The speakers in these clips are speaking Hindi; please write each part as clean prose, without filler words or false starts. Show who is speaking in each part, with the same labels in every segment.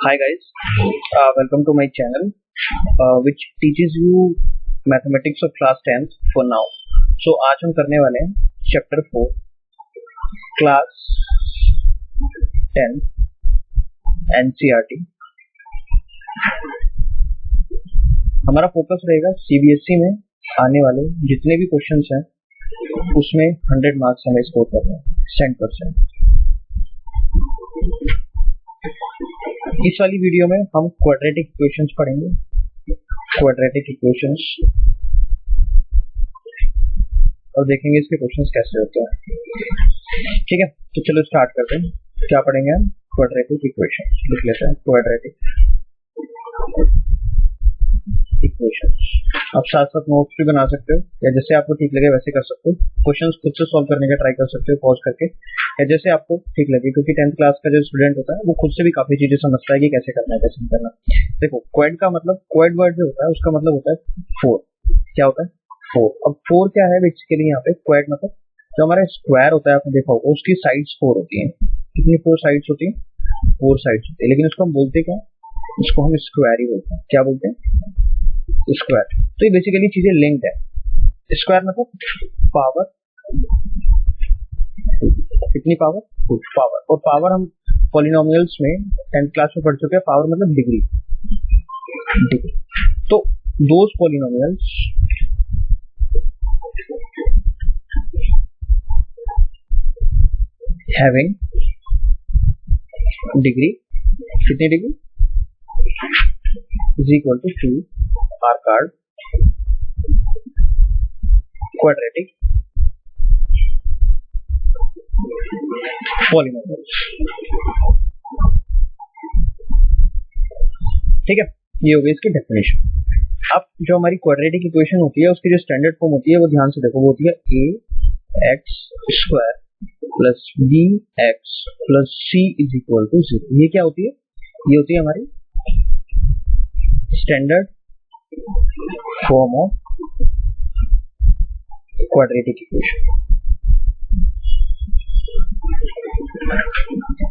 Speaker 1: Hi guys, welcome to my channel which teaches you mathematics of class 10th for now. So आज हम करने वाले हैं चैप्टर 4 क्लास 10 एनसीईआरटी। हमारा फोकस रहेगा सीबीएसई में आने वाले जितने भी क्वेश्चंस हैं उसमें 100 मार्क्स हमें स्कोर करना है 100%। इस वाली वीडियो में हम क्वाड्रेटिक इक्वेशंस पढ़ेंगे, क्वाड्रेटिक इक्वेशंस, और देखेंगे इसके क्वेश्चंस कैसे होते हैं। ठीक है, तो चलो स्टार्ट करते हैं। क्या पढ़ेंगे हम? Quadratic equations. लिख लेते हैं क्वाड्रेटिक इक्वेशंस। आप साथ साथ नोट्स भी बना सकते हो या जैसे आपको ठीक लगे वैसे कर सकते हो। क्वेश्चंस खुद से सॉल्व करने का ट्राई कर सकते हो पॉज करके, या जैसे आपको ठीक लगे, क्योंकि 10th क्लास का जो स्टूडेंट होता है वो खुद से भी काफी चीजें समझता है कि कैसे करना है, कैसे नहीं करना। देखो, क्वाड का मतलब, क्वाड वर्ड जो होता है उसका मतलब होता है 4। क्या होता है? 4। अब 4 क्या है बेसिकली? यहाँ पे क्वाड मतलब जो हमारा स्क्वायर होता है, आपने देखा होगा उसकी साइड्स 4 होती हैं। कितनी 4 साइड्स होती हैं? 4 साइड्स होती है, लेकिन उसको हम बोलते क्या? इसको हम स्क्वायर ही बोलते हैं। क्या बोलते हैं? स्क्वायर। तो ये बेसिकली चीजें लिंक्ड है। स्क्वायर मतलब पावर, कितनी पावर? पावर। और पावर हम पॉलिनोमियल्स में 10th क्लास में पढ़ चुके हैं। पावर मतलब डिग्री। तो दोज पॉलिनोमियल्स हैविंग डिग्री, कितनी degree? is equal to 2 are called quadratic polynomials। ठीक है, ये हो गई इसकी डेफिनेशन। अब जो हमारी क्वाड्रेटिक इक्वेशन होती है उसकी जो स्टैंडर्ड फॉर्म होती है वो ध्यान से देखो, वो होती है a x square plus b x plus c is equal to 0। ये क्या होती है? ये होती है हमारी standard form of quadratic equation.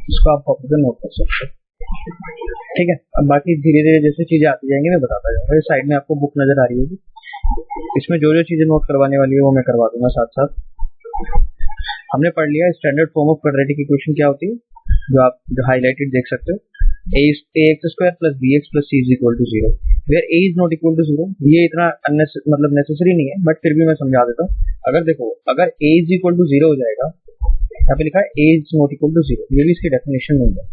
Speaker 1: इसको आप कॉपी पर नोट कर सकते हो। ठीक है, अब बाकी धीरे धीरे जैसे चीजें आती जाएंगी मैं बताता जाऊंगा। इस साइड में आपको बुक नजर आ रही होगी, इसमें जो जो चीजें नोट करवाने वाली है वो मैं करवा दूंगा साथ साथ। हमने पढ़ लिया standard form of quadratic equation क्या होती है, जो आप जो हाईलाइटेड देख सकते हो। ax square plus bx plus c is equal to 0 where a is not equal to 0। ये इतना मतलब नेसेसरी नहीं है, बट फिर भी मैं समझा देता हूँ। अगर देखो, अगर a इज इक्वल टू 0 हो जाएगा, यहाँ पे लिखा है a is not equal to 0, ये भी इसकी डेफिनेशन नहीं है।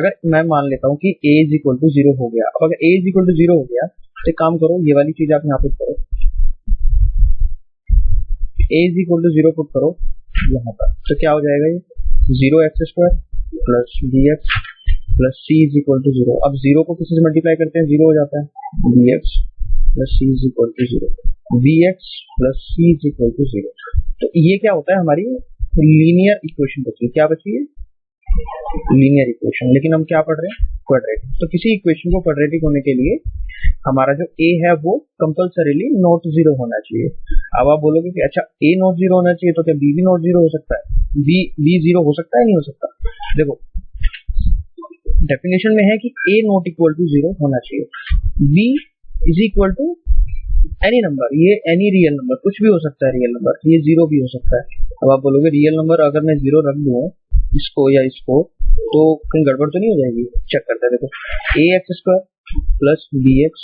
Speaker 1: अगर मैं मान लेता हूँ कि a इज इक्वल टू 0 हो गया, अब अगर a इज इक्वल टू 0 हो गया तो काम करो, ये वाली चीज आप यहाँ पे करो, a is equal to 0 put करो यहाँ पर, तो क्या हो जाएगा? ये 0x square plus bx plus c is equal to 0। अब 0 को किसी से मल्टीप्लाई करते हैं, 0 हो जाता है। bx plus c is equal to 0, bx plus c is equal to 0। तो ये क्या होता है? हमारी लीनियर इक्वेशन बची है। क्या बची है? Linear equation. लेकिन हम क्या पढ़ रहे हैं? क्वाड्रेटिक। तो किसी इक्वेशन को क्वाड्रेटिक होने के लिए हमारा जो a है वो कंपल्सरीली नॉट 0 होना चाहिए। अब आप बोलोगे कि अच्छा a नॉट 0 होना चाहिए तो क्या b भी नॉट 0 हो सकता है? b 0 हो सकता है, नहीं हो सकता? देखो, डेफिनेशन में है कि a नॉट इक्वल टू 0 होना चाहिए। b is equal to any number, ये एनी रियल नंबर, कुछ भी हो सकता है रियल नंबर, ये 0 भी हो सकता है। अब आप बोलोगे रियल नंबर अगर मैं 0 रख दूं इसको या इसको तो कहीं गड़बड़ तो नहीं हो जाएगी? चेक करते हैं। देखो, ax square plus bx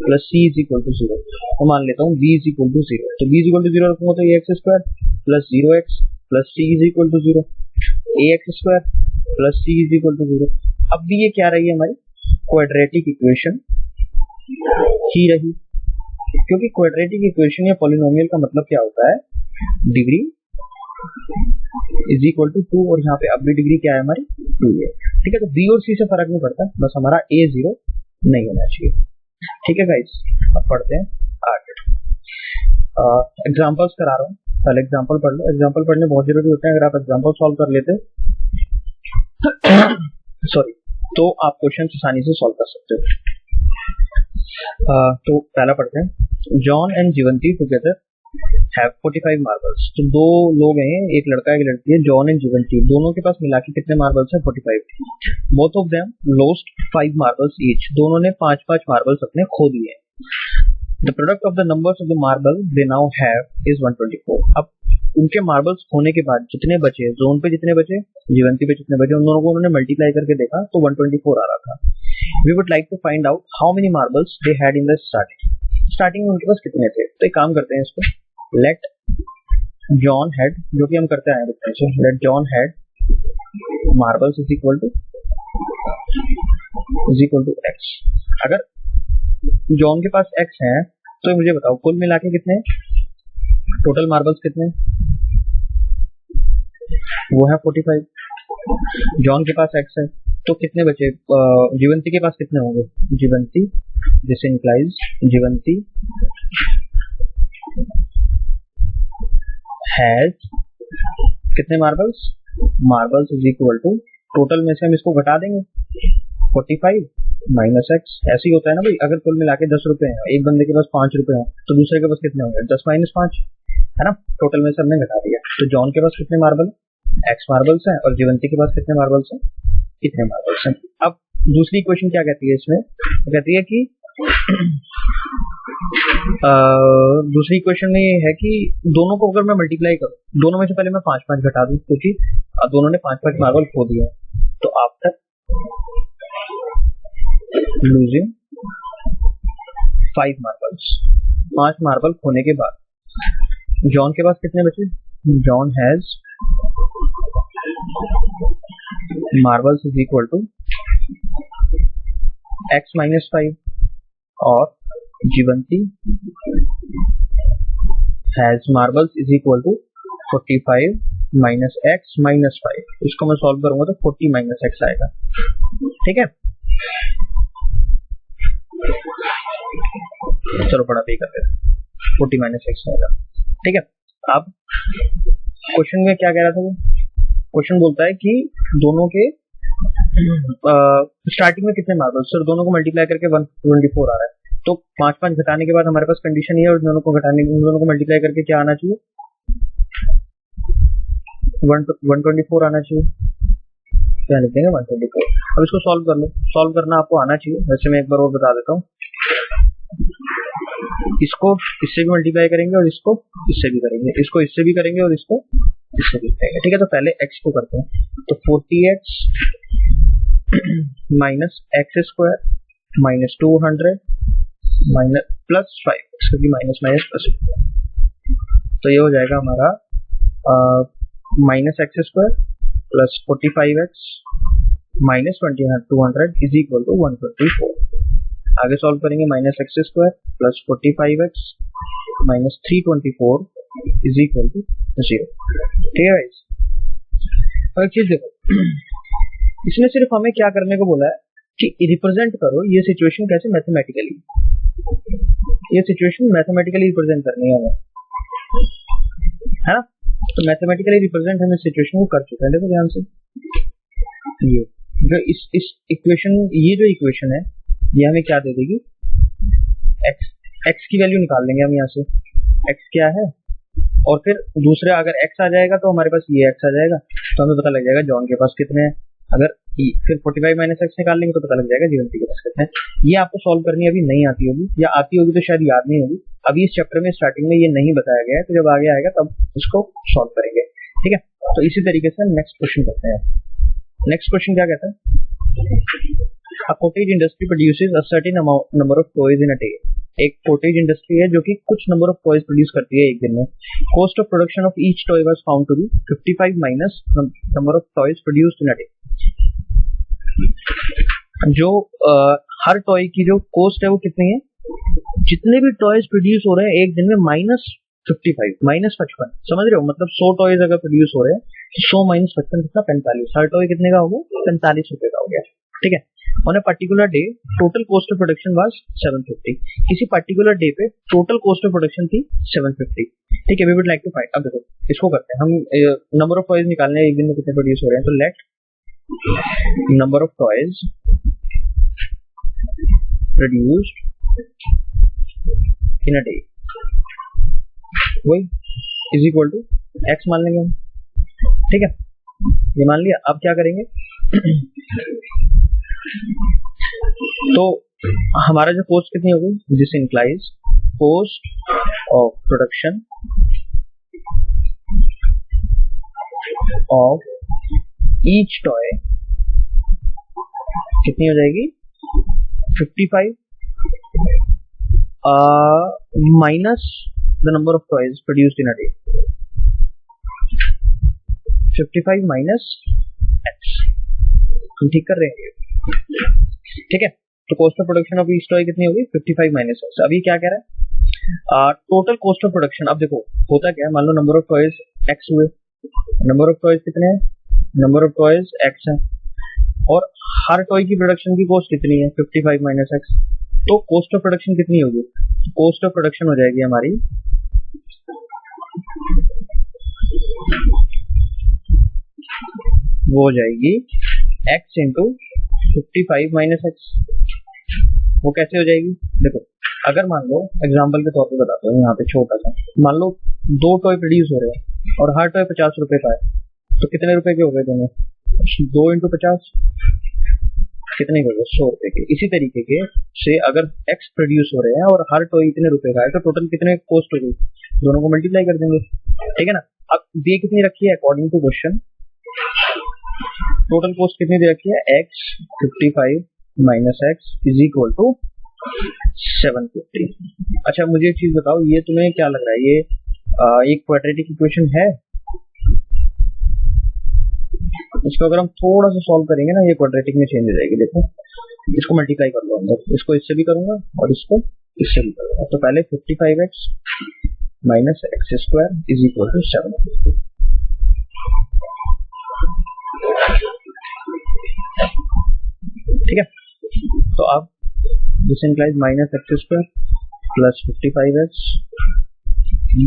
Speaker 1: plus c is equal to 0, तो मान लेता हूँ b इज इक्वल टू 0। तो b इज इक्वल टू 0 रखूंगा तो ax square plus 0x plus c is equal to 0, ax square plus c is equal to 0। अब भी ये क्या रही है? हमारी क्वाड्रेटिक इक्वेशन ही रही, क्योंकि क्वाड्रेटिक इक्वेशन या पॉलिनोमियल का मतलब क्या होता है? डिग्री इज इक्वल टू 2, और यहाँ पे अब भी डिग्री क्या है हमारी? 2 है। ठीक है, तो b और c से फर्क नहीं पड़ता, बस हमारा a 0 नहीं होना चाहिए। ठीक है गाइस, अब पढ़ते हैं आगे। एग्जांपल्स करा रहा हूँ, पहले एग्जांपल पढ़ लो। एग्जांपल पढ़ने बहुत जरूरी होते हैं। अगर आप एग्जांपल सॉल्व कर लेते सॉरी, तो आप क्वेश्चन आसानी से सॉल्व कर सकते हो। तो पहला पढ़ते हैं। John and Jivanti together have 45 marbles. तो दो लोग हैं, एक लड़का एक लड़की है, जॉन एंड जीवंती, दोनों के पास मिला के कितने मार्बल्स हैं? 45। Both of them lost 5 marbles each, दोनों ने 5-5 मार्बल्स अपने खो दिए। The product of the numbers of the marble they now have is 124। अब उनके मार्बल्स खोने के बाद जितने बचे, जोन पे जितने बचे, जीवंती पे जितने बचे, उन दोनों को उन्होंने मल्टीप्लाई करके देखा तो 124 आ रहा था। We would like to find out how many marbles they had in the starting में उनके पास कितने थे। तो एक काम करते हैं इसको, लेट जॉन हैड, जो कि हम करते आए बचपन से, let John had marbles is equal to X. अगर जॉन के पास एक्स है तो मुझे बताओ कुल मिला के कितने, टोटल मार्बल्स कितने? वो है 45। जॉन के पास एक्स है तो कितने बचे? जीवंती के पास कितने होंगे? Jivanti, this implies Jivanti has कितने marbles? Marbles is equal to, total में से हम इसको घटा देंगे, 45 माइनस एक्स। ऐसे ही होता है ना भाई, अगर कुल मिला के 10 रुपए हैं, एक बंदे के पास 5 रुपए हैं, तो दूसरे के पास कितने होंगे? 10 माइनस 5, है ना। टोटल में से हमने घटा दिया। तो जॉन के पास कितने मार्बल? एक्स मार्बल्स हैं, और जीवंती के पास कितने मार्बल्स हैं? कितने मार्बल्स हैं। अब दूसरी इक्वेशन क्या कहती है इसमें? कहती है कि दूसरी इक्वेशन में ये है कि दोनों को अगर मैं मल्टीप्लाई करूं, दोनों में से पहले मैं 5-5 घटा दूं, क्योंकि दोनों ने 5-5 मार्बल खो दिए। तो आफ्टर लूजिंग 5 मार्बल्स, 5 मार्बल खोने के बाद जॉन के पास कितने बचे? John has marbles is equal to x minus 5, और Jivanti has marbles is equal to 45 minus x minus 5। इसको मैं सॉल्व करूंगा तो 40 माइनस एक्स आएगा। ठीक है, चलो बड़ा पे करते हैं, 40 माइनस एक्स आएगा। ठीक है, अब क्वेश्चन में क्या कह रहा था वो? क्वेश्चन बोलता है कि दोनों के स्टार्टिंग में कितने मार्बल्स, सर दोनों को मल्टीप्लाई करके 124 आ रहा है। तो 5-5 घटाने के बाद हमारे पास कंडीशन ये है, और दोनों को घटाने, दोनों को मल्टीप्लाई करके क्या आना चाहिए? 124 आना चाहिए। क्या लिख देंगे? 124। अब इसको सॉल्व कर लो, सॉल्व करना आपको आना चाहिए। वैसे मैं एक बार और बता देता हूँ, इसको इससे भी मल्टीप्लाई करेंगे और इसको इससे भी करेंगे, इसको इससे भी करेंगे और इसको इससे भी करेंगे। ठीक है, तो पहले x को करते हैं, तो 40x minus x square minus 200 minus plus 5, क्योंकि माइनस माइनस प्लस, तो ये हो जाएगा हमारा minus x square plus 45x minus 200 is equal to 124। आगे सॉल्व करेंगे, minus x square plus 45x minus 324 is equal to 0। ठीक है गाइस, और एक चीज देखो, इसने सिर्फ हमें क्या करने को बोला है कि रिप्रेजेंट करो ये सिचुएशन कैसे, मैथमेटिकली। ये सिचुएशन मैथमेटिकली रिप्रेजेंट करनी है हमें, है ना। तो मैथमेटिकली रिप्रेजेंट हम इस सिचुएशन को कर चुके हैं। देखो ध्यान से, ये जो इस इक्वेशन, ये जो इक्वेशन है ये हमें क्या दे देगी? x की वैल्यू निकाल लेंगे हम यहाँ से, x क्या है, और फिर दूसरे अगर x आ जाएगा तो हमारे पास ये x आ जाएगा, तो हमें पता लग जाएगा जॉन के पास कितने हैं। अगर फिर 45 माइनस एक्स निकाल लेंगे तो पता लग जाएगा जीवंती के पास कितने हैं। ये आपको सॉल्व करनी अभी नहीं आती होगी, या आती होगी तो शायद याद नहीं होगी। अभी इस चैप्टर में स्टार्टिंग में ये नहीं बताया गया है, तो जब आगे आएगा तब इसको सॉल्व करेंगे। ठीक है, तो इसी तरीके से नेक्स्ट क्वेश्चन करते हैं। नेक्स्ट क्वेश्चन क्या कहता है? A cottage industry produces a certain number of toys in a day. एक cottage industry है जो कि कुछ number of toys produce करती है एक दिन में। Cost of production of each toy was found to be 55 minus number of toys produced in a day. जो हर टॉय की जो कॉस्ट है वो कितनी है? जितने भी टॉयज प्रोड्यूस हो रहे हैं एक दिन में माइनस 55 माइनस 55, समझ रहे हो? मतलब 100 टॉयज अगर प्रोड्यूस हो रहे हैं तो 100 माइनस 55 कितना? 45। हर टॉय कितने का हो गया? 45 रुपए का हो गया। ठीक है, on a particular day total cost of production was 750। किसी पर्टिकुलर डे पे टोटल कॉस्ट ऑफ प्रोडक्शन थी 750। ठीक है, we would like to find. अब देखो इसको करते हैं हम, नंबर ऑफ टॉयज निकालने हैं एक दिन में कितने प्रोड्यूस हो रहे हैं। तो let number of toys produced in a day, वही इज इक्वल टू एक्स मान लेंगे हम, ठीक है, ये मान लिया। अब क्या करेंगे तो हमारा जो कॉस्ट कितनी होगी, this implies cost of production of each toy कितनी हो जाएगी 55 minus the number of toys produced in a day, 55 minus x, हम ठीक कर रहे हैं, ठीक है। तो cost of production of each toy कितनी होगी 55 माइनस एक्स। अभी क्या कह रहा है टोटल कॉस्ट ऑफ प्रोडक्शन। अब देखो होता क्या है, मान लो नंबर ऑफ टॉयज एक्स हुए, नंबर ऑफ टॉयज कितने हैं, नंबर ऑफ टॉयज एक्स है, और हर टॉय की प्रोडक्शन की कॉस्ट कितनी है 55 माइनस एक्स। तो कॉस्ट ऑफ प्रोडक्शन कितनी होगी, कॉस्ट ऑफ प्रोडक्शन हो जाएगी हमारी वो हो जाएगी x इंटू 55 माइनस एक्स। वो कैसे हो जाएगी, देखो अगर मान लो एग्जांपल के तौर पे बताता हूँ यहाँ पे छोटा सा, मान लो 2 टॉय प्रोड्यूस हो रहे हैं और हर टॉय 50 रुपए का है, तो कितने रुपए के हो गए दोनों, 2 इंटू 50 कितने हो गए 100 रुपए के। इसी तरीके के से अगर x प्रोड्यूस हो रहे हैं और हर टॉय इतने रुपए का है, तो टोटल कितने कॉस्ट हो गई, दोनों को मल्टीप्लाई कर देंगे, ठीक है ना। अब दे कितनी रखी है according to question, total cost कितनी दे रखी है x 55 minus X is equal to 750। अच्छा मुझे एक चीज बताओ, ये तुम्हें क्या लग रहा है, ये एक क्वाड्रेटिक इक्वेशन है, इसको अगर हम थोड़ा सा सॉल्व करेंगे ना ये क्वाड्रेटिक में चेंज हो जाएगी। देखो इसको मल्टीप्लाई कर लो अंदर, इसको इससे भी करूंगा और इसको इससे भी करूंगा। तो पहले 55x minus x square is equal to 750, ठीक है। तो अब this implies minus x square plus 55x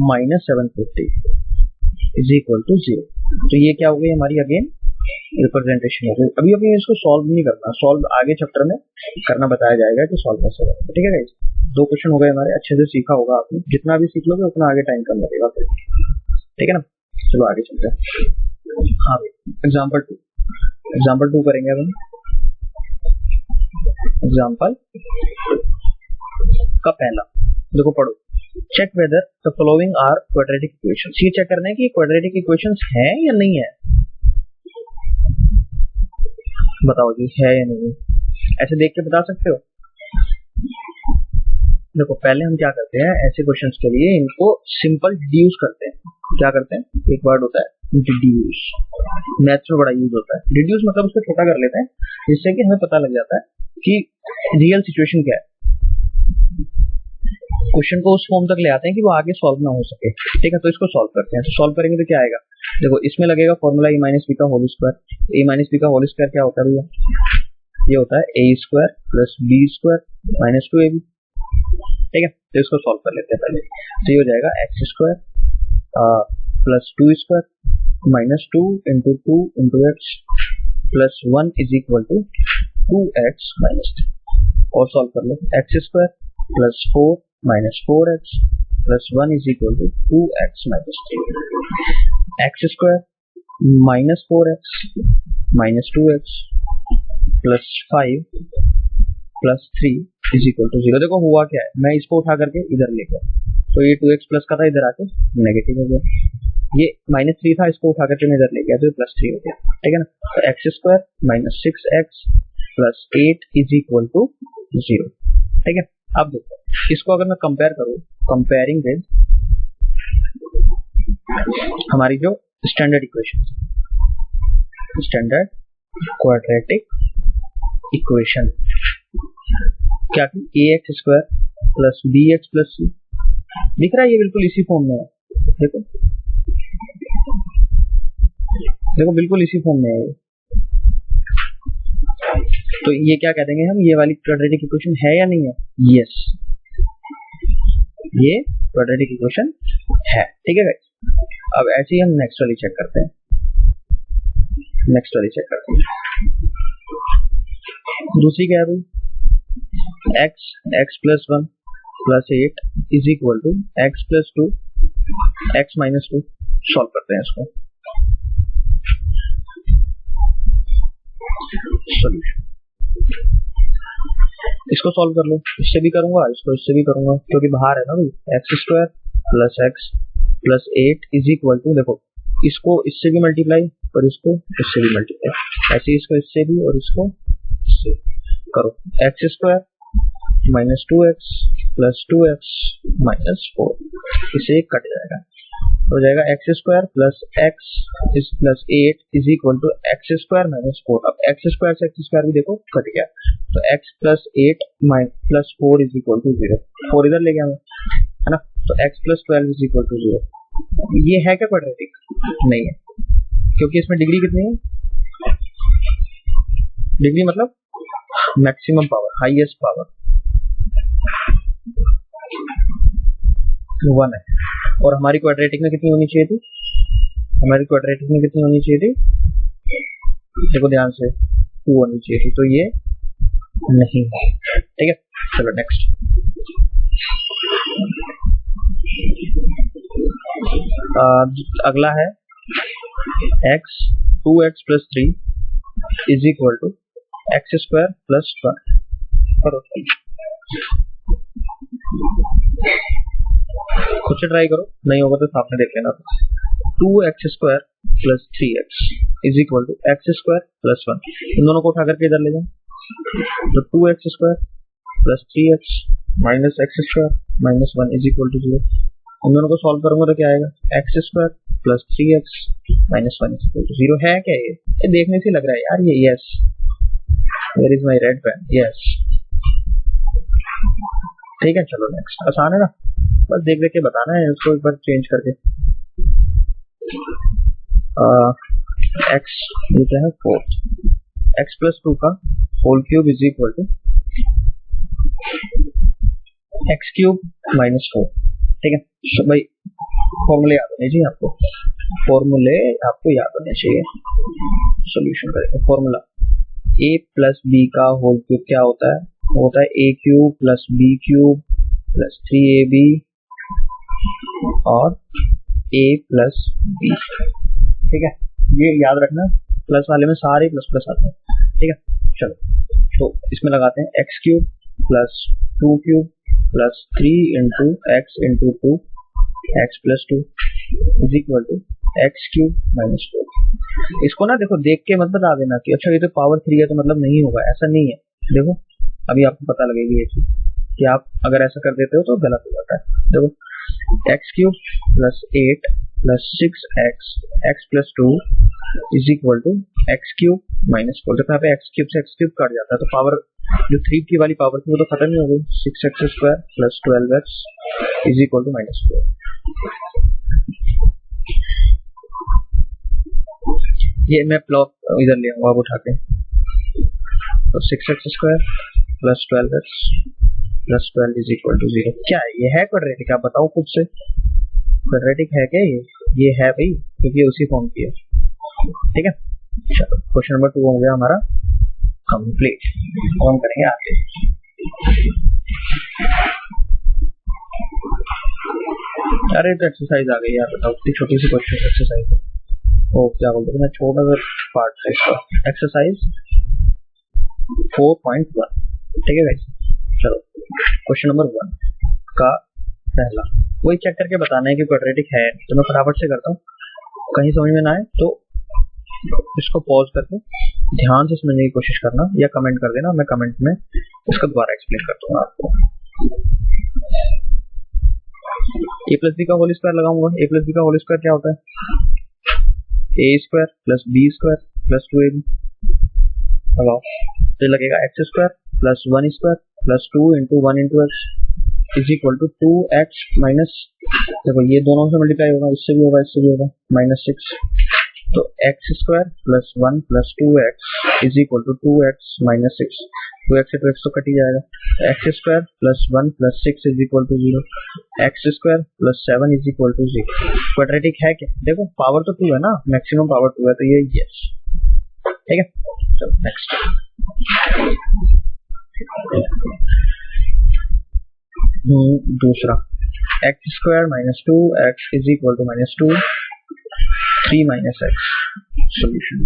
Speaker 1: minus 750 is equal to 0। तो ये क्या हो गई हमारी अगेन रिप्रेजेंटेशन हो गई। अभी अभी इसको सॉल्व नहीं करना, सॉल्व आगे चैप्टर में करना बताया जाएगा कि सॉल्व कैसे होगा, ठीक है गाइस। 2 क्वेश्चन हो गए हमारे, अच्छे से सीखा होगा आपने, जितना भी सीख लोगे उतना आगे टाइम कम लगेगा फिर, ठीक है ना। चलो आगे चलते हैं। हाँ एग्जाम्पल 2 करेंगे अब हम। एग्जाम्पल का पहला देखो पढ़ो, check whether the following are quadratic equations. ये चेक करना है कि क्वाड्रेटिक इक्वेशंस हैं या नहीं है, बताओ जी है या नहीं, ऐसे देख के बता सकते हो। देखो पहले हम क्या करते हैं, ऐसे क्वेश्चंस के लिए इनको सिंपल डिड्यूस करते हैं। क्या करते हैं, एक वर्ड होता है डिड्यूस, मैथ्स में बड़ा यूज होता है। डिड्यूस मतलब उसको छोटा कर लेते हैं, जिससे कि हमें पता लग जाता है कि रियल सिचुएशन क्या है। क्वेश्चन को उस फॉर्म तक ले आते हैं कि वो आगे सॉल्व ना हो सके, ठीक है। तो इसको सॉल्व करते हैं, तो सॉल्व करेंगे तो क्या आएगा, देखो इसमें लगेगा फॉर्मूला ए माइनस बी का whole square. A minus b का होल स्क्वायर क्या होता है भैया, ये होता है a square plus B square minus 2ab, ठीक है। तो इसको सॉल्व कर लेते हैं पहले। तो ये हो जाएगा x square plus 2 square minus 2 into 2 into x plus 1 is equal to 2x minus 3। और सॉल्व कर लो, x square plus 4 minus 4x plus 1 is equal to 2x minus 3। X square minus 4x minus 2x plus 5 plus 3 is equal to 0। देखो हुआ क्या है, मैं इसको उठा करके इधर ले गया, तो ये 2x प्लस का था, इधर आके नेगेटिव हो गया। ये माइनस 3 था, इसको उठा करके मैं इधर ले गया तो प्लस 3 हो गया, ठीक है ना। तो x square minus 6x plus 8 is equal to 0, ठीक है। अब देखो इसको अगर मैं कंपेयर करूं, कंपेयरिंग विद हमारी जो standard equation, standard quadratic equation क्या थी, ax square plus bx plus c, दिख रहा है ये बिल्कुल इसी फॉर्म में है। देखो देखो बिल्कुल इसी फॉर्म में है ये। तो ये क्या कह देंगे हम, ये वाली क्वाड्रेटिक इक्वेशन है या नहीं है, यस ये क्वाड्रेटिक इक्वेशन है, ठीक है गाइस। अब ऐसे ही हम नेक्स्ट वाली चेक करते हैं, नेक्स्ट वाली चेक करते हैं। दूसरी क्या है भाई, x plus 1 plus 8 is equal to x plus 2 x minus 2 solve करते हैं इसको। सॉल्यूशन इसको सॉल्व कर लो, इससे भी करूंगा इससे भी करूंगा क्योंकि बाहर है ना भाई। X square plus x plus 8 is equal to, देखो इसको इससे भी मल्टीप्लाई और इसको इससे भी मल्टीप्लाई, ऐसे इसको इससे भी और इसको इससे करो। X square minus 2x plus 2x minus 4, इसे कट जाएगा, हो जाएगा x square plus x is plus 8 is equal to x square minus 4। अब एक्स स्क्वायर से एक्स स्क्वायर भी देखो कट गया, तो X plus 8 plus 4 is equal to 0, 4 इधर ले गया मैं, है ना। तो X plus 12 is equal to 0। ये है क्या क्वाड्रेटिक? नहीं है, क्योंकि इसमें डिग्री कितनी है? डिग्री मतलब मैक्सिमम पावर, हाईएस्ट पावर 1 है। और हमारी क्वाड्रेटिक में कितनी होनी चाहिए थी? हमारी क्वाड्रेटिक में कितनी होनी चाहिए थी? देखो ध्यान से, 2 होनी चाहिए थी, तो ये नहीं है। ठीक है, चलो नेक्स्ट। अगला है x 2x plus 3 is equal to x square plus 12 करो, खुद से ट्राई करो, नहीं होगा तो साथ में देख लेना। 2x square plus 3x is equal to x square plus 1, इन दोनों को उठा करके इधर ले जाओ, तो 2x square plus 3x minus x square minus 1 is equal to 0। इन दोनों को सॉल्व करूंगा तो क्या आएगा? X square plus 3x minus 1 is equal to 0। है क्या ये देखने से लग रहा है यार ये, yes where is my red pen, yes. ठीक है, चलो नेक्स्ट। आसान है ना, बस देख देख के बताना है इसको एक बार चेंज करके। एक्स ये क्या है? 4, एक्स प्लस 2 का whole cube is equal to x cube minus 4। ठीक है, तो भाई फॉर्मूले याद होने चाहिए आपको, फॉर्मूले आपको याद होने चाहिए। सॉल्यूशन करेंगे। फॉर्मूला a प्लस बी का होल क्यूब क्या होता है? होता है a cube plus B cube plus 3ab और a प्लस बी। ठीक है, ये याद रखना, प्लस वाले में सारे प्लस प्लस आते हैं। ठीक है, चलो तो इसमें लगाते हैं X cube plus 2 cube plus 3 into X into 2 X plus 2 is equal to x cube minus 4। इसको ना देखो देख के मत बता देना कि अच्छा ये तो पावर 3 है तो मतलब नहीं होगा, ऐसा नहीं है। देखो अभी आपको पता लगेगी ये चीज कि आप अगर ऐसा कर देते हो तो गलत हो जाता है। देखो x cube plus 8 plus 6x X plus 2 is equal to x cube minus 4। देखो यहाँ पे एक्स क्यूब से एक्स क्यूब कट जाता है तो पावर जो 3 की वाली पावर थी वो तो खत्म ही हो गई। 6x square plus 12x is equal to minus 4। ये मैं ब्लॉक इधर ले आऊंगा अब उठा के, तो 6x square plus 12x plus 12 is equal to 0। क्या है ये? है क्वाड्रेटिक? आप बताओ खुद से, क्वाड्रेटिक है क्या ये है भाई, क्योंकि उसी फॉर्म की है। ठीक है, चलो क्वेश्चन नंबर 2 हो गया हमारा कंप्लीट। हम करेंगे आगे। अरे तो एक्सरसाइज आ गई यार, बताओ इतनी छोटी सी क्वेश्चन एक्सरसाइज है। ओ क्या बोलते हैं, छोटा सा पार्ट है इसका, एक्सरसाइज 4.1। ठीक है गाइस, चलो क्वेश्चन नंबर 1 का पहला वही चेक करके बताना है कि क्वाड्रेटिक है, तो मैं फटाफट से करता हूँ, कहीं समझ में ना आए तो इसको पॉज करके ध्यान से समझने की कोशिश करना या कमेंट कर देना, मैं कमेंट में इसका दोबारा एक्सप्लेन कर दूंगा आपको। a प्लस बी का होल स्क्वायर लगाऊंगा। a प्लस बी का होल स्क्वायर क्या होता है? a square plus B square plus 2ab लगाओ, तो लगेगा X square plus 1 square plus 2 into 1 into x is equal to 2x minus, देखो ये दोनों से मल्टीप्लाई होगा, इससे भी होगा इससे भी होगा, माइनस 6। तो x square plus 1 plus 2x is equal to 2x minus 6। 2x से 2x तो कट ही जाएगा। X square plus 1 plus 6 is equal to 0। X square plus 7 is equal to 0। Quadratic है क्या? देखो पावर तो 2 है ना, मैक्सिमम पावर 2 है, तो ये यस। ठीक है, चलो नेक्स्ट। दूसरा X square minus 2x is equal to -2 3 minus X. Solution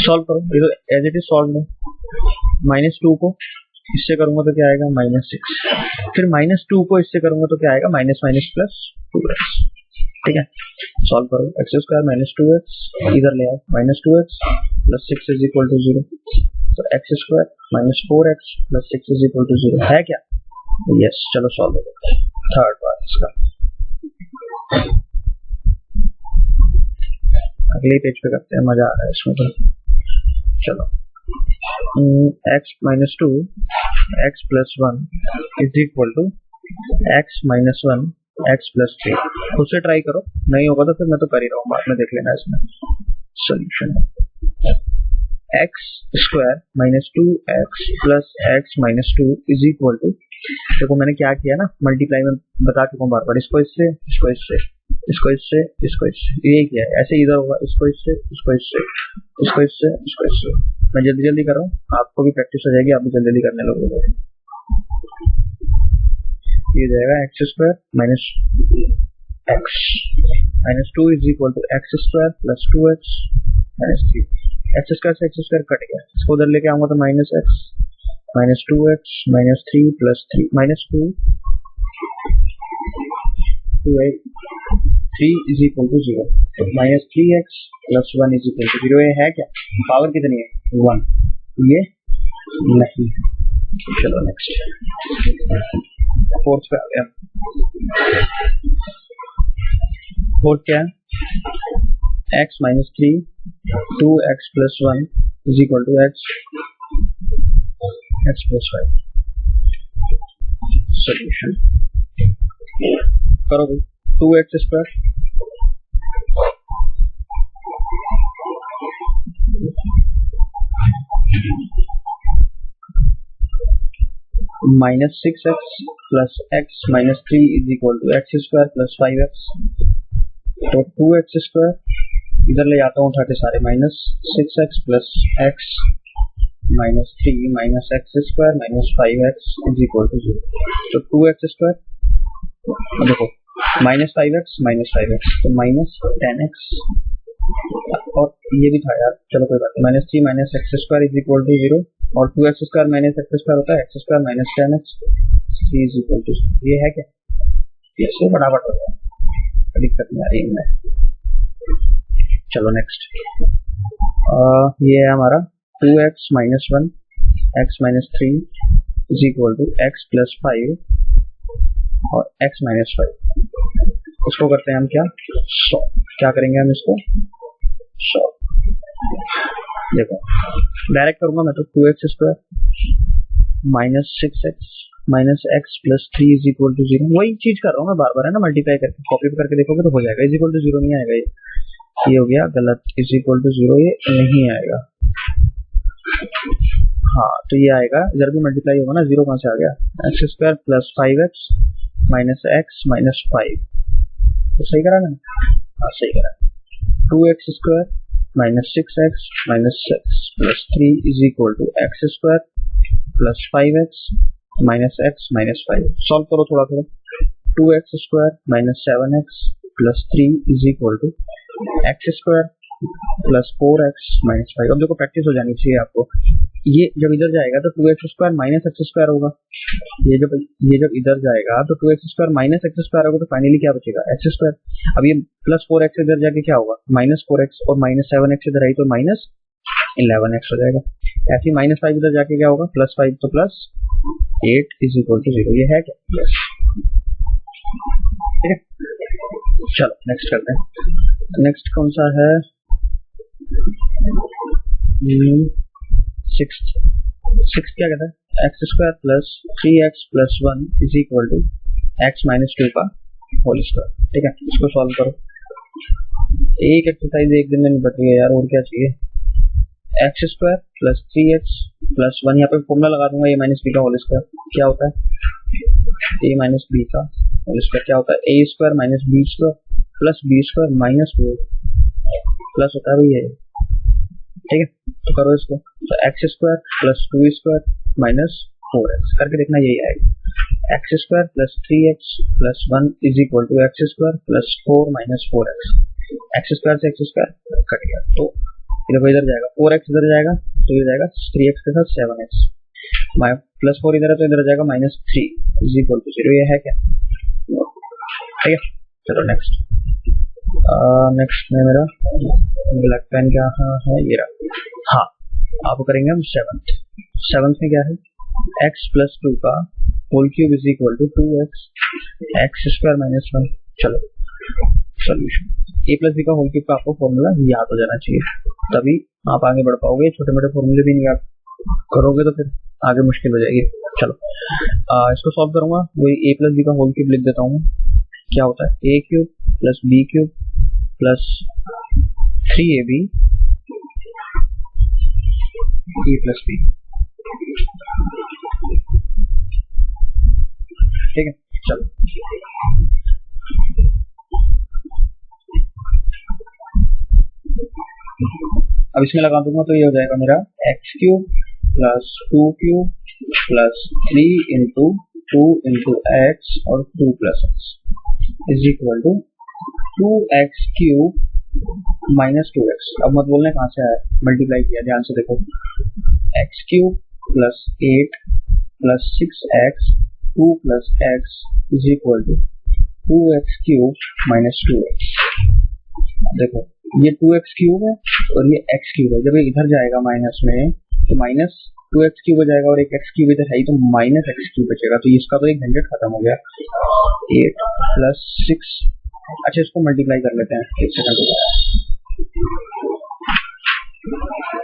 Speaker 1: solve करो, ये तो एज इट इज सॉल्व है। -2 को इससे करूंगा तो क्या आएगा -6, फिर -2 को इससे करूंगा तो क्या आएगा माइनस माइनस प्लस 2x। ठीक है, सॉल्व करो। एक्स स्क्वायर माइनस 2x इधर ले आओ, -2x plus 6 is equal to 0। तो x square minus 4x plus 6 is equal to 0 है क्या? यस, चलो सॉल्व करो थर्ड पार्ट इसका। अगले पेज पे करते हैं, मजा आ रहा है इसमें तो। चलो, x minus 2 x plus 1 is equal to x minus 1 x plus 3। खुद से ट्राई करो, नहीं होगा तो फिर मैं तो कर ही रहा हूँ, बाद में देख लेना इसमें। Solution x square minus 2x plus x minus 2 is equal to, देखो मैंने क्या किया ना, मल्टीप्लाई में बता चुका हूँ बार बार, इसको इससे, इसको इससे, इसको इससे, इसको इससे, यही किया है। ऐसे इधर होगा, इसको इससे, इसको इससे, इसको इससे, इसको इससे। मैं जल्दी जल्दी कर रहा हूँ, आपको भी प्रैक्टिस हो जाएगी, आप भी जल्दी जल्दी करने लगोगे। ये जाएगा x square minus x minus 2 is equal to x square plus 2x minus 3। X square से एक्स स्क्वायर कट गया, इसको उधर लेके आऊंगा तो minus x minus 2x minus 3 plus 3 minus 2 3 is equal to 0। तो minus 3x plus 1 is equal to 0। ये है क्या? पावर कितनी है? 1। ये नहीं है। चलो नेक्स्ट, फोर्थ पे आ गया। फोर्थ क्या है? x minus 3 2x plus 1 is equal to x plus 5। Solution करो, 2x square minus 6x plus x minus 3 is equal to x square plus 5x। तो 2x स्क्वायर इधर ले जाता हूँ उठा के सारे, minus 6x plus x minus 3 minus x square minus 5x is equal to 0। तो 2x स्क्वायर देखो माइनस 5x माइनस 5x, तो माइनस 10x, और ये भी था यार, चलो कोई बात नहीं। Minus 3 minus x square is equal to 0, और 2x square minus x square होता है x square minus 10x is equal to 0। ये है क्या? ये से बराबर हो गया, दिक्कत नहीं आ रही है। चलो नेक्स्ट, ये है हमारा 2x minus 1 x minus 3 is equal to x plus 5 और x माइनस 5। उसको करते हैं हम क्या? क्या करेंगे हम इसको? देखो डायरेक्ट करूंगा मैं तो 2x square minus 6x minus x plus 3 is equal to 0। वही चीज कर रहा हूँ मैं बार बार, है ना, मल्टीप्लाई करके कॉपी करके देखोगे तो हो जाएगा। इज इक्वल टू 0 नहीं आएगा, ये हो गया गलत, इज इक्वल टू 0 ये नहीं आएगा। हाँ तो ये आएगा, इधर भी मल्टीप्लाई होगा ना, 0 कहाँ से आ गया? X square plus 5x minus x minus 5, तो सही करा ना? हाँ सही करा। 2x square minus 6x minus 6 plus 3 is equal to x square plus 5x minus x minus 5। Solve करो थोड़ा थोड़ा। 2x square minus 7x plus 3 is equal to x square plus 4x minus 5। अब देखो प्रैक्टिस हो जानी चाहिए आपको। ये जब इधर जाएगा तो 2x square minus x square होगा, ये जब इधर जाएगा तो 2x square minus x square होगा, तो फाइनली क्या बचेगा? X square. अब ये प्लस 4x इधर जाके क्या होगा? माइनस 4x, और माइनस 7x इधर आई तो माइनस 11x हो जाएगा। ऐसे ही माइनस 5 इधर जाके क्या होगा? प्लस 5 तो प्लस 8 इज इक्वल टू 0। ये है क्या? यस, ठीक है। चलो नेक्स्ट करते हैं। नेक्स्ट कौन सा है? सिक्स क्या कहता है? X square plus 3x plus 1 is equal to x minus 2 का होल स्क्वायर। ठीक है, इसको सॉल्व करो। एक एक्सरसाइज एक दिन में निपट गई है यार, और क्या चाहिए? X square plus 3x plus 1, यहाँ पे फॉर्मूला लगा दूंगा ए माइनस बी का होल स्क्वायर। क्या होता है? ए माइनस बी का होल स्क्वायर क्या होता है? A square minus b square plus B square minus 2 plus होता है ये, ठीक है। तो करो इसको, तो x square plus 2 square minus 4x करके देखना, यही आएगा। X square plus 3x plus 1 is equal to x square plus 4 minus 4x। X square से एक्स स्क्वायर कट गया तो इधर जाएगा, 4x इधर जाएगा तो इधर जाएगा 3x के साथ 7x, प्लस 4 इधर है तो इधर जाएगा माइनस 3 इज इक्वल टू 0। ये है क्या? ठीक है, चलो नेक्स्ट। नेक्स्ट में मेरा ब्लैक पेन क्या है, ये रहा। हाँ, आप करेंगे हम सेवंथ में क्या है, x प्लस 2 का whole cube is equal to 2x x square minus 1। चलो सोल्यूशन, a प्लस बी का होल क्यूब का आपको फॉर्मूला याद हो जाना चाहिए, तभी आप आगे बढ़ पाओगे। छोटे मोटे फॉर्मूले भी नहीं याद करोगे तो फिर आगे मुश्किल हो जाएगी। चलो इसको सॉल्व करूंगा, वही a प्लस बी का होल क्यूब लिख देता हूँ। क्या होता है, a cube plus B cube plus 3ab a plus b. ठीक है, चलो अब इसमें लगा दूंगा तो ये हो जाएगा मेरा x cube plus 2 cube plus 3 into 2 into x और 2 plus x is equal to 2x cube minus 2x। अब मत बोलना कहाँ से आया, मल्टीप्लाई किया, ध्यान से देखो। X cube plus 8 plus 6x 2 plus x is equal to 2x cube minus 2x। देखो ये 2x क्यूब है और ये x क्यूब है, जब ये इधर जाएगा माइनस में तो माइनस 2x क्यूब हो जाएगा और एक x क्यूब इधर है ही तो माइनस x क्यूब बचेगा, तो इसका तो एक झंझट खत्म हो गया। 8 प्लस 6, अच्छा इसको मल्टीप्लाई कर लेते हैं, एक सेकंड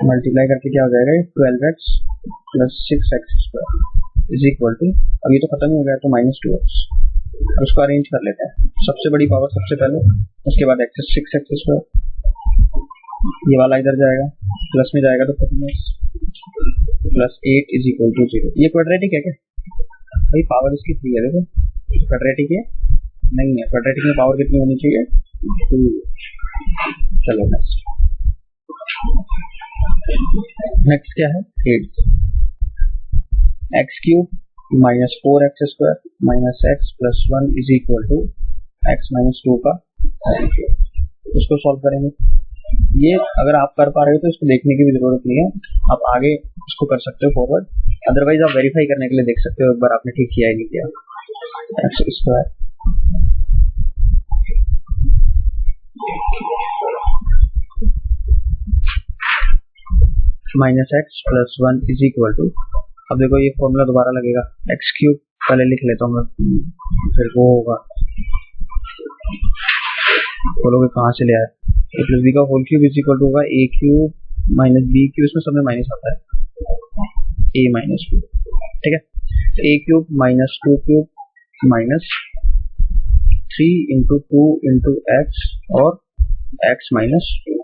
Speaker 1: मल्टीप्लाई करके क्या हो जाएगा, 12x plus 6x square is equal to, अब ये तो खत्म हो गया तो माइनस 2x। उसको अरेंज कर लेते हैं, सबसे बड़ी पावर सबसे पहले, उसके बाद x 6x स्क्वायर, ये वाला इधर जाएगा प्लस में जाएगा तो प्लस 8 इज इक्वल टू 0। ये क्वाड्रेटिक है क्या भाई, पावर इसकी 3 है, देखो क्वाड्रेटिक है नहीं है, क्वाड्रेटिक में पावर कितनी होनी चाहिए 2। चलो नेक्स्ट क्या है, 8 x cube minus 4x square minus x plus 1 is equal to x minus 2 का, इसको सॉल्व करेंगे। ये अगर आप कर पा रहे हो तो इसको देखने की भी जरूरत नहीं है, आप आगे इसको कर सकते हो फॉरवर्ड, अदरवाइज आप वेरीफाई करने के लिए देख सकते हो एक बार आपने ठीक किया है नहीं किया। X square minus x plus 1 is equal to, अब देखो ये फॉर्मूला दोबारा लगेगा, एक्स क्यूब पहले लिख लेता हूँ मैं, फिर वो होगा, बोलोगे कहाँ से ले आया, ए प्लस बी का whole cube is equal to होगा a cube minus b cube, इसमें सब में माइनस आता है, ए माइनस बी। ठीक है, a cube minus 2 cube minus 3 into 2 into x और एक्स माइनस 2।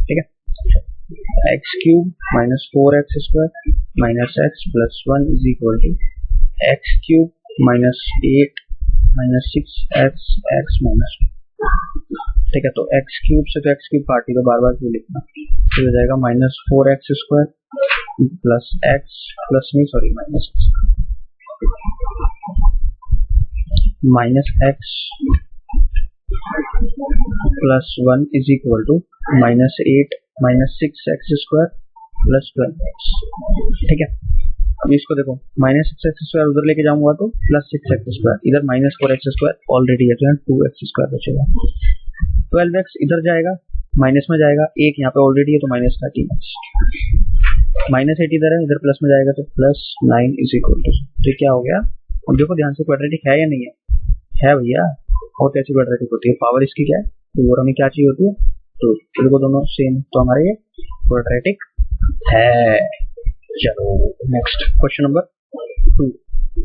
Speaker 1: ठीक है, x cube minus 4x square minus x plus 1 is equal to x cube minus 8 minus 6x x minus 2। ठीक है, तो एक्स क्यूब से तो एक्स क्यूब पार्टी को बार बार क्यों लिखना, तो हो जाएगा minus 4x square plus x plus नहीं sorry minus minus x plus 1 is equal to minus 8 minus 6x square plus 12x। ठीक है, अब इसको देखो, माइनस 6x स्क्वायर उधर लेके जाऊंगा तो प्लस 6x स्क्वायर, इधर माइनस 4x स्क्वायर ऑलरेडी है तो यहाँ 2x स्क्वायर बचेगा, 12x इधर जाएगा माइनस में जाएगा, एक यहाँ पे ऑलरेडी है तो माइनस 13x, माइनस 8 इधर है, इधर प्लस में जाएगा तो प्लस 9 इज इक्वल टू, तो क्या हो गया। अब देखो ध्यान से, क्वाड्रेटिक है या नहीं है भैया, बहुत ऐसी क्वाड्रेटिक होती है, पावर इसकी क्या है, तो और हमें क्या चाहिए होती है, तो देखो दोनों सेम, तो हमारे ये क्वाड्रेटिक है। चलो नेक्स्ट क्वेश्चन नंबर 2,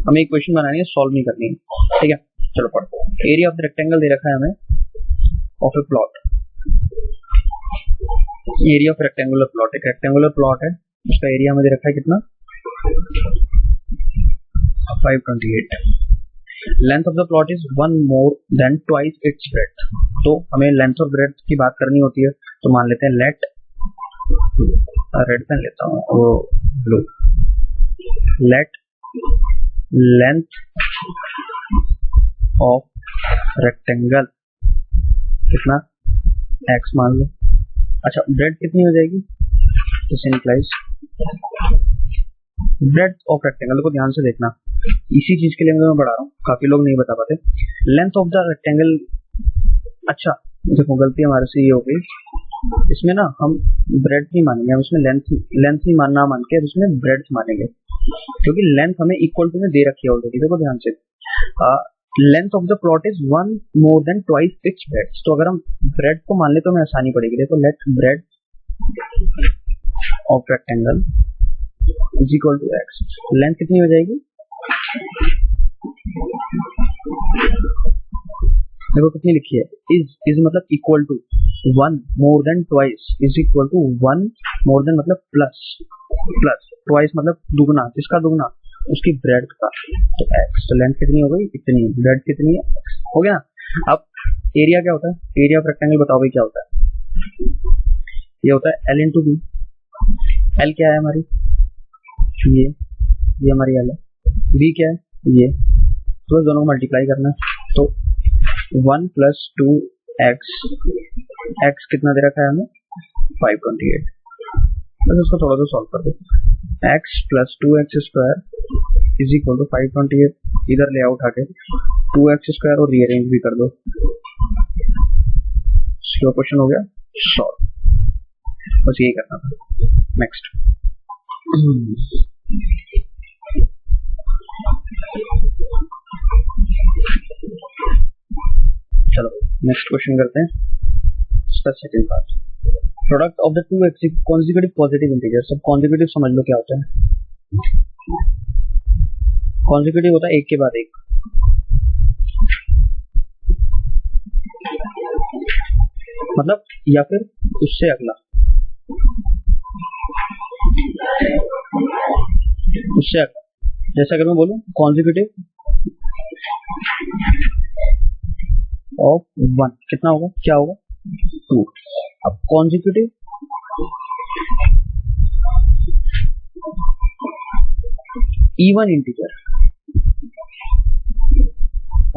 Speaker 1: हमें एक क्वेश्चन बनानी है, सॉल्व नहीं करनी है। ठीक है, चलो पढ़ो। एरिया ऑफ द रेक्टेंगल दे रखा है हमें of A plot, area of rectangular plot, एक रेक्टेंगुलर प्लॉट है, उसका एरिया हमें दे रखा है कितना 528, length of the plot is 1 more than twice its breadth, तो हमें लेंथ और ब्रेड्थ की बात करनी होती है, तो मान लेते हैं लेट, रेड पेन लेता हूँ वो blue, late length of rectangle कितना x मान लो। अच्छा ब्रेड कितनी हो जाएगी, this implies bread of rectangle को ध्यान से देखना, इसी चीज के लिए मैं पढ़ा रहा हूँ, काफी लोग नहीं बता पाते। लेंथ ऑफ द रेक्टेंगल, अच्छा देखो गलती हमारे से ये हो गई, इसमें ना हम ब्रेड नहीं मानेंगे, हम इसमें लेंथ ही मानना मान के इसमें ब्रेड मानेंगे, क्योंकि लेंथ हमें इक्वल टू में दे रखी है ऑलरेडी। देखो ध्यान से, length of the plot is 1 more than twice its breadth, तो अगर हम ब्रेड को मान ले तो हमें आसानी पड़ेगी। देखो let breadth of rectangle is equal to x, length कितनी हो जाएगी, देखो कितनी लिखी है, इज मतलब equal to 1 more than twice is equal to 1 more than मतलब प्लस ट्वाइस मतलब दुगना, किसका दुगना, उसकी ब्रेड का, तो एक्स, तो लेंथ कितनी हो गई, इतनी, ब्रेड कितनी है, हो गया। अब एरिया क्या होता है, एरिया ऑफ रेक्टेंगल बताओ भाई क्या होता है, ये होता है एल इंटू बी। एल क्या है हमारी, ये हमारी एल है, बी क्या है, ये, तो दोनों को मल्टीप्लाई करना है, तो 1 + 2x, x कितना दे रखा है हमें 528, बस उसको थोड़ा सा सॉल्व कर दो, x + 2x² is equal to 528, इधर ले आओ उठा के 2x² और रीअरेंज भी कर दो, क्वेश्चन हो गया सॉल्व, बस यही करना था। नेक्स्ट चलो नेक्स्ट क्वेश्चन करते हैं, इसका second part, product of the two consecutive positive integers. अब कॉन्जिक्यूटिव समझ लो क्या होता है, कॉन्जिक्यूटिव होता है एक के बाद एक, मतलब या फिर उससे अगला, उससे अगला, जैसे अगर मैं बोलूं कॉन्जिक्यूटिव ऑफ 1 कितना होगा, क्या होगा 2। अब कॉन्जिक्यूटिव इवन इंटीजर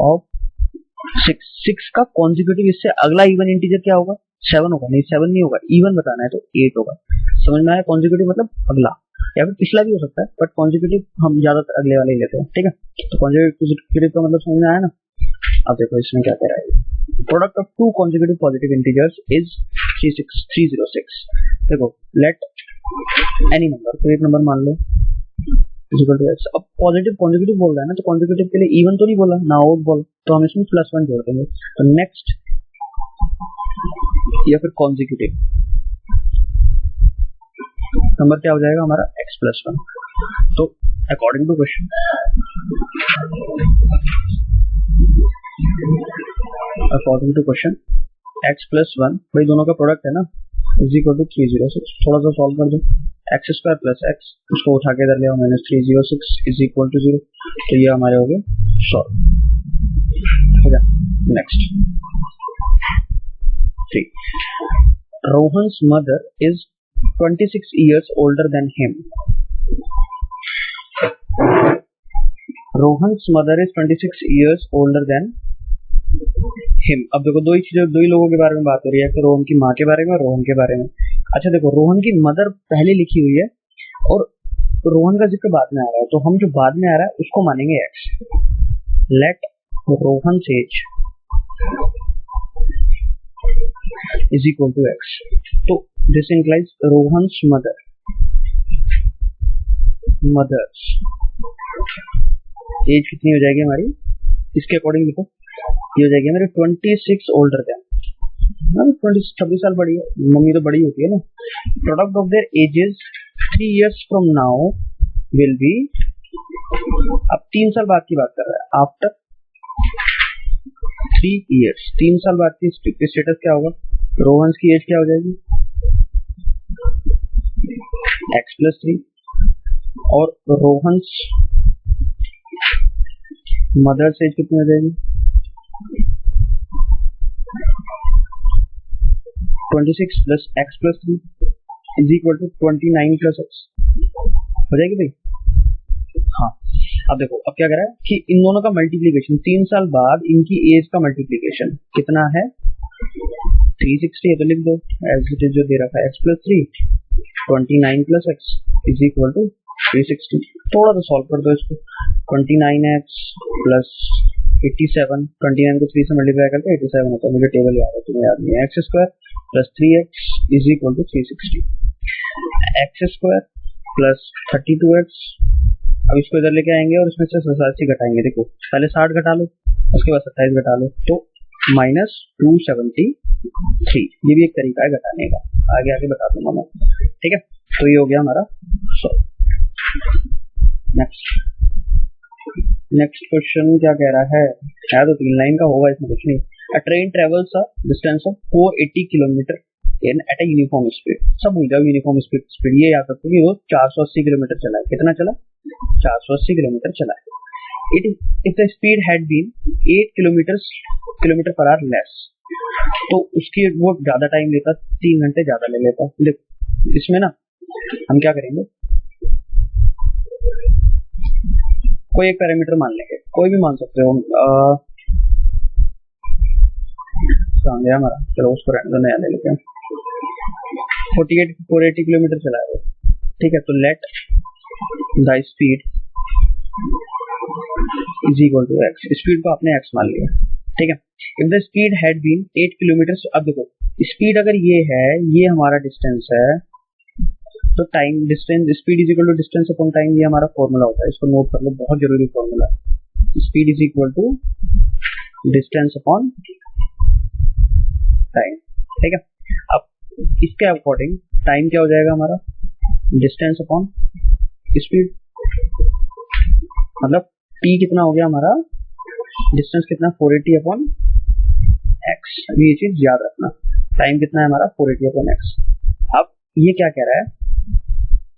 Speaker 1: ऑफ 6 का कॉन्जिक्यूटिव इससे अगला इवन इंटीजर क्या होगा, 7 होगा, नहीं 7 नहीं होगा, इवन बताना है तो 8 होगा। समझ में आया, कॉन्जिक्यूटिव मतलब अगला या फिर पिछला भी हो सकता है, बट कॉन्जिक्यूटिव हम ज्यादातर अगले वाले ही लेते हैं, ठीक है। तो कॉन्जिक्यूटिव का मतलब समझ में आया ना। अब देखो इसमें क्या कह रहा है, product of two consecutive positive integers is 306। देखो लेट एनी नंबर, तो एक नंबर मान लो इक्वल टू एक्स। अब पॉजिटिव कॉन्जिक्यूटिव बोल रहा है ना, तो कॉन्जिक्यूटिव के लिए इवन तो नहीं बोला ना आउट बोल, तो हम इसमें +1 जोड़ देंगे, तो नेक्स्ट या फिर कॉन्जिक्यूटिव नंबर क्या हो जाएगा हमारा x+1। तो अकॉर्डिंग टू क्वेश्चन, x+1 भाई दोनों का प्रोडक्ट है ना, इज इक्वल टू 306। थोड़ा सा सॉल्व कर दो, x² + x, उसको उठा के इधर ले आओ, -306 इज इक्वल टू 0, तो ये हमारे हो गए सॉल्व, ठीक है। Next 3, Rohan's mother is 26 years older than him. Rohan's mother is 26 years older than him. अब देखो दो ही लोगों के बारे में बात हो रही है, तो रोहन की माँ के बारे में और रोहन के बारे में। अच्छा देखो रोहन की मदर पहले लिखी हुई है और रोहन का जिक्र बाद में आ रहा है, तो हम जो बाद में आ रहा है उसको मानेंगे x। Let Rohan age is equal to x, तो this implies Rohan's mother's age कितनी हो जाएगी हमारी, इसके अकॉर्डिंग देखो ये हो जाएगी हमारी 26 ओल्डर देन, 26 साल बड़ी है, मम्मी तो बड़ी होती है ना। Product of their edges 3 years from now will be, अब 3 साल बाद की बात कर रहा है, आफ्टर 3 years, 3 साल बाद की स्टेटस क्या होगा, रोहन्स की एज क्या हो जाएगी x+3 और रोहन्स मदर्स एज कितनी हो जाएगी 26 + x+3 is equal to 29 + x हो जाएगी भाई। अब देखो अब क्या कह रहा है कि इन दोनों का मल्टीप्लीकेशन 3 साल बाद इनकी एज का मल्टीप्लीकेशन कितना है 360 है, तो लिख दो एज इट इज जो दे रखा है x plus 3 29 plus x is equal to 360। थोड़ा तो सॉल्व कर दो इसको 29x प्लस 87 29 को 3 से मल्टीप्लाई करके 87 होता है, मुझे टेबल याद है तुम्हें याद नहीं है। X square plus 3x is equal to 360 x square plus 32x। अब इसको इधर लेके आएंगे और इसमें से 87 घटाएंगे। देखो पहले 60 घटा लो उसके बाद 27 घटा लो तो माइनस 273। ये भी एक तरीका है घटाने का, आगे आगे बता दूंगा मैं, ठीक है। तो ये हो गया हमारा सॉल्व। नेक्स्ट क्वेश्चन क्या कह रहा है तो 3 लाइन का होगा, इसमें कुछ नहीं। अ train travels a distance of 480 kilometre in at a uniform speed. सब भूल जाओ यूनिफॉर्म स्पीड, ये याद रखो कि वो 480 किलोमीटर चला है। कितना चला 480 किलोमीटर चला है। If the speed had been 8 kilometre per hour less, तो उसकी वो ज्यादा टाइम लेता, 3 घंटे ज्यादा ले लेता। देखो इसमें ना हम क्या करेंगे, कोई एक पैरामीटर मान लेंगे, कोई भी मान सकते हो हमारा, चलो उसको रैंडम नया ले लेते हैं। 480 किलोमीटर चला है, ठीक है। तो let the speed is equal to x, speed को आपने एक्स मान लिया, ठीक है। If the speed had been 8 kilometre, अब देखो स्पीड अगर ये है, ये हमारा डिस्टेंस है, तो time distance speed is equal to distance upon time, ये हमारा फॉर्मूला होता है, इसको नोट कर लो, बहुत जरूरी formula. Speed is equal to distance upon time, ठीक है। अब इसके अकॉर्डिंग टाइम क्या हो जाएगा हमारा, डिस्टेंस अपॉन स्पीड, मतलब t कितना हो गया हमारा, डिस्टेंस कितना 480 अपॉन एक्स। ये चीज याद रखना, टाइम कितना है हमारा 480 अपॉन एक्स। अब ये क्या कह रहा है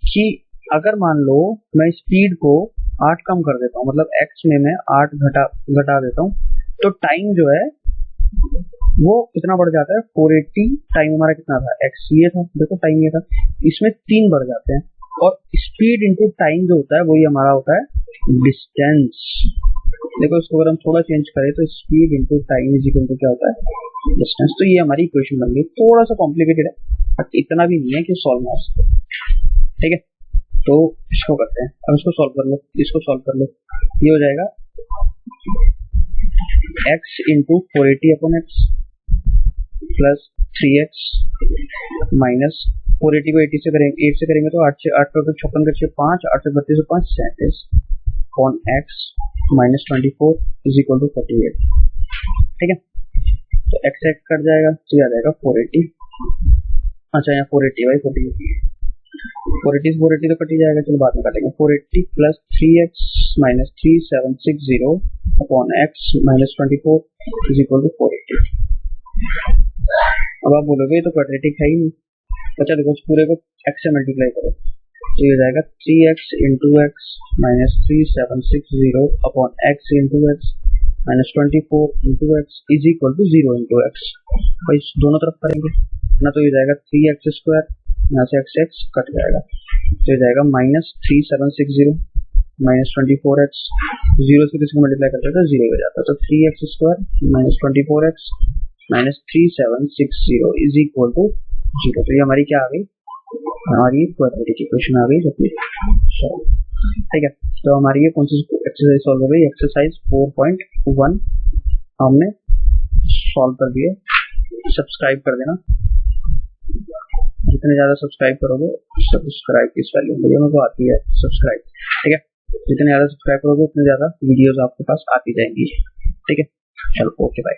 Speaker 1: कि अगर मान लो मैं स्पीड को 8 कम कर देता हूँ, मतलब x में मैं 8 घटा देता हूँ, तो टाइम जो है वो कितना बढ़ जाता है 480। टाइम हमारा कितना था x, ये था, देखो टाइम ये था, इसमें 3 बढ़ जाते हैं। और स्पीड इंटू टाइम जो होता है वही हमारा होता है डिस्टेंस। देखो इसको अगर हम थोड़ा चेंज करें तो speed into time is equal to क्या होता है डिस्टेंस। तो ये हमारी इक्वेशन बन गई, थोड़ा सा कॉम्प्लिकेटेड है बट इतना भी नहीं है कि सॉल्व ना हो सके, ठीक है। तो इसको करते हैं, अब इसको सॉल्व कर लो, इसको सॉल्व कर लो, ये हो जाएगा x into 480 upon x plus 3x minus 480 को 80 से करेंगे, 8 से करेंगे तो 8 से 8 पर 56 कर 5, 8 से 32 5 37 upon x minus 24 is equal to 48, ठीक है। तो x x कट जाएगा तो ये आ जाएगा 480, अच्छा यहाँ 480 भाई 480 480 तो कट ही जाएगा, चलो बाद में काटेंगे। 480 plus 3x minus 3760 upon x minus 24 is equal to 480। अब आप बोलोगे ये तो क्वाड्रेटिक है ही नहीं, अच्छा देखो उस पूरे को x से मल्टीप्लाई करो तो ये जाएगा 3x into x minus 3760 upon x into x minus 24 into x is equal to 0 into x. भाई दोनों तरफ करेंगे ना, तो ये जाएगा 3x स्क्वायर, यहाँ से x x कट जाएगा, तो ये जाएगा माइनस 3760 माइनस 24x, 0 से किसको मल्टीप्लाई करते हैं तो 0 हो जाता है, तो 3x square minus 24x minus 3760 is equal to 0। तो ये हमारी क्या आ गई, हमारी क्वाड्रेटिक इक्वेशन आ गई, जो कि ठीक है। तो हमारी ये कौन सी एक्सरसाइज सॉल्व हो गई, एक्सरसाइज 4.1 हमने सॉल्व कर दिए। सब्सक्राइब कर देना, जितने ज्यादा सब्सक्राइब करोगे, सब्सक्राइब की वैल्यू मेरे को आती है सब्सक्राइब, ठीक है। जितने ज्यादा सब्सक्राइब करोगे उतने ज्यादा वीडियोस आपके पास आती जाएंगी, ठीक है। चलो ओके बाय।